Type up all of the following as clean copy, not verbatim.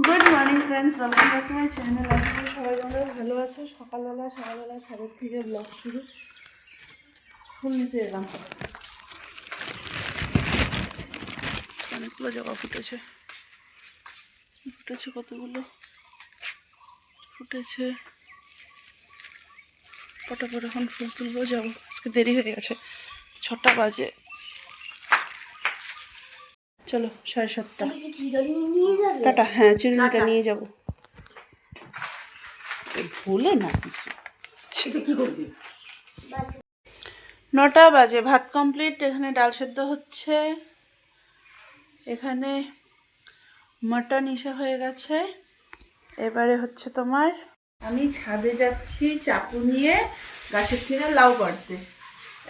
Good morning friends, welcome back to my channel. আশা করি সবাই তোমরা ভালো আছো। সকালবেলা ছাদের থেকে ব্লগ শুরু। ফুল নিতে এলাম। অনেকগুলো জবা ফুটেছে কতগুলো ফুটেছে। পটাপট এখন ফুল তুলবো, যাবো। আজকে দেরি হয়ে গেছে, 6টা বাজে। চলো 7:30। টাটা। হ্যাঁ, চিরুনিটা নিয়ে যাবো। ভুলে না কিছু। কি করবি? 9টা বাজে, ভাত কমপ্লিট। এখানে ডাল সেদ্ধ হচ্ছে, এখানে মটন ইসে হয়ে গেছে। এবারে হচ্ছে তোমার, আমি ছাদে যাচ্ছি চাকু নিয়ে গাছের থেকে লাউ পাড়তে।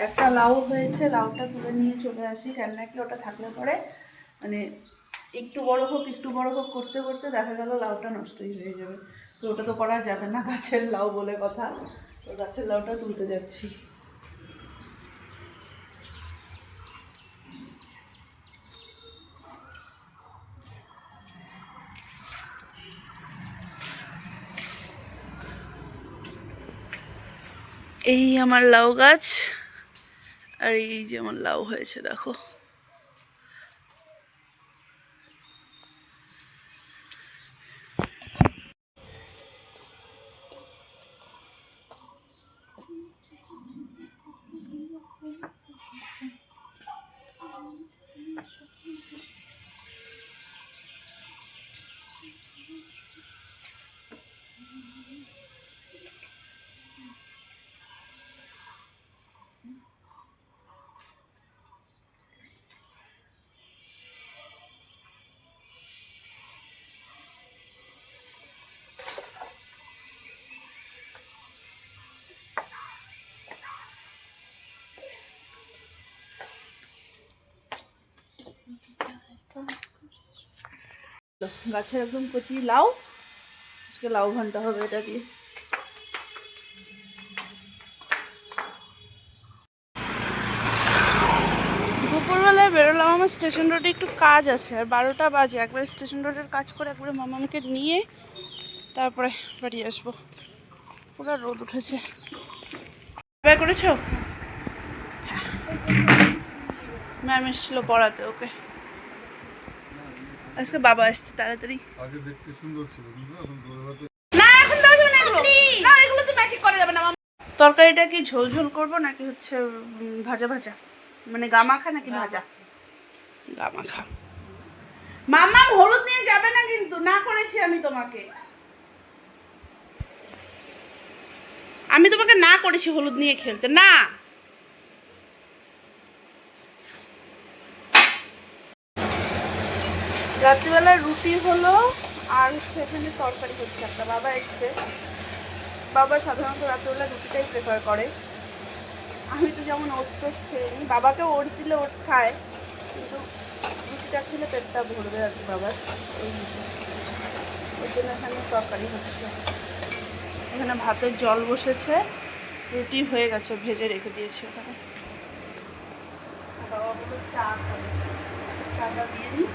একটা লাউ হয়েছে, লাউটা তুলে নিয়ে চলে আসি। কেন নাকি ওটা থাকলে পরে মানে একটু বড় হোক করতে করতে দেখা গেল লাউটা নষ্টই হয়ে যাবে। তো ওটা তো করা যাবে না, গাছের লাউ বলে কথা। তো গাছের লাউটা তুলতে যাচ্ছি। এই আমার লাউ গাছ, আর এই যে আমার লাউ হয়েছে, দেখো। গাছের একদম কচি লাউ, আজকে লাউ ঘন্টা হবে এটা দিয়ে। দুপুরবেলায় বেরোলাম, আমার স্টেশন রোডে একটু কাজ আছে, আর 12টা বাজে। একবারে স্টেশন রোডের কাজ করে একবারে মামাকে নিয়ে তারপরে বাড়ি আসবো। পুরো রোদ উঠেছে। বাই করেছো? ম্যাম এসেছিল পড়াতে ওকে। আজকে বাবা আসছে তাড়াতাড়ি। আগে দেখতে সুন্দর ছিল কিন্তু এখন দৌড়াতে না, এখন দাও না এগুলো। না, এগুলো তো ম্যাজিক করা যাবে না। তরকারিটা কি ঝোল ঝোল করবো নাকি হচ্ছে ভাজা ভাজা, মানে গামাখা নাকি ভাজা? গামাখা। মামা হলুদ নিয়ে যাবে না কিন্তু, না করেছি আমি তোমাকে। আমি তোমাকে না করেছি হলুদ নিয়ে খেলতে, না। রাত্রিবেলায় রুটি হলো, আর সেখানে তরকারি হচ্ছে একটা। বাবা এসছে, বাবা সাধারণত রাত্রিবেলা রুটিটাই প্রেফার করে। আমি তো যেমন ওটস টোটস খেয়ে নিই, বাবাকে ওটস দিলে ওটস খায়, কিন্তু রুটিটা খেলে পেটটা ভরবে আর কি বাবার। ওই জন্য এখানে তরকারি হচ্ছে। এখানে ভাতের জল বসেছে, রুটি হয়ে গেছে, ভেজে রেখে দিয়েছে ওখানে। বাবা বলে চা খাবে, চাটা দিয়ে নিই।